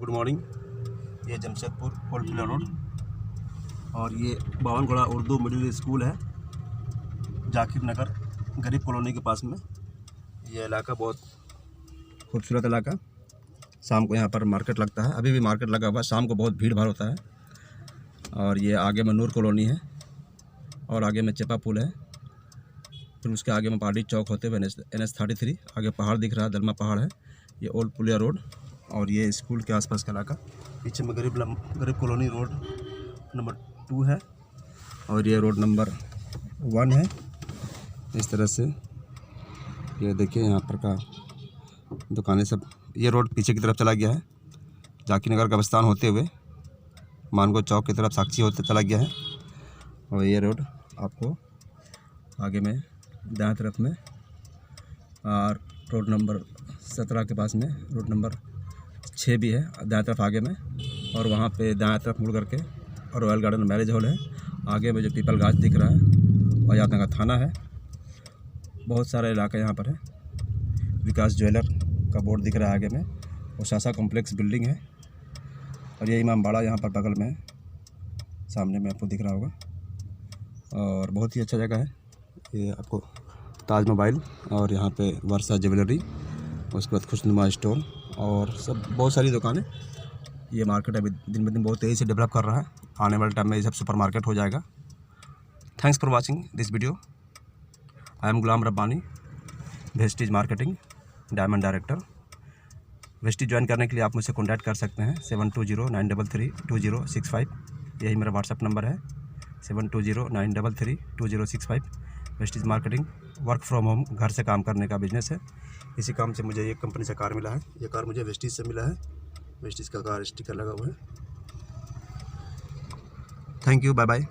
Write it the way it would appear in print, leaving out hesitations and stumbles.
Good morning. ये Jamshedpur old किला road और ये बावनगोड़ा उर्दू मिडिल स्कूल है, जाकिर नगर गरीब कॉलोनी के पास में। ये इलाका बहुत खूबसूरत इलाका। शाम को यहाँ पर मार्केट लगता है, अभी भी मार्केट लगा हुआ है। शाम को बहुत भीड़ भाड़ होता है। और ये आगे में नूर कॉलोनी है और आगे में चेपा पुल है। फिर उसके आगे में पहाड़ी चौक होते हुए NH33 आगे पहाड़ दिख रहा है, दलमा पहाड़ है। ये ओल्ड पुलिया रोड और ये स्कूल के आसपास का इलाका। पीछे में गरीब कॉलोनी रोड नंबर 2 है और ये रोड नंबर 1 है। इस तरह से ये देखिए यहाँ पर का दुकानें सब। ये रोड पीछे की तरफ चला गया है, जाकिर नगर कब्रिस्तान होते हुए मानगो चौक की तरफ साक्षी होते चला गया है। और ये रोड आपको आगे में दाएं तरफ में और रोड नंबर 17 के पास में रोड नंबर 6 भी है दाएं तरफ आगे में। और वहाँ पे दाएं तरफ मुड़ करके और रॉयल गार्डन मैरिज हॉल है। आगे में जो पीपल गाछ दिख रहा है आजाद नगर थाना है। बहुत सारा इलाका यहाँ पर है। विकास ज्वेलर का बोर्ड दिख रहा है आगे में। और शासा कॉम्प्लेक्स बिल्डिंग है और ये इमामबाड़ा यहाँ पर बगल में सामने में आपको दिख रहा होगा। और बहुत ही अच्छा जगह है। ये आपको ताज मोबाइल और यहाँ पे वर्षा ज्वेलरी, उसके बाद खुशनुमा स्टोर और सब बहुत सारी दुकानें। ये मार्केट अभी दिन ब दिन बहुत तेज़ी से डेवलप कर रहा है। आने वाले टाइम में ये सब सुपर मार्केट हो जाएगा। Thanks for watching this video. I am Ghulam Rabbani, Vestige marketing diamond director. Vestige join करने के लिए आप मुझसे कॉन्टैक्ट कर सकते हैं 7209332065। यही मेरा व्हाट्सअप नंबर है 7209332065। Vestige marketing work from home, घर से काम करने का बिजनेस है। इसी काम से मुझे एक कंपनी से कार मिला है। ये कार मुझे वेस्टीज से मिला है। वेस्टीज का कार स्टिकर लगा हुआ है। Thank you, bye bye.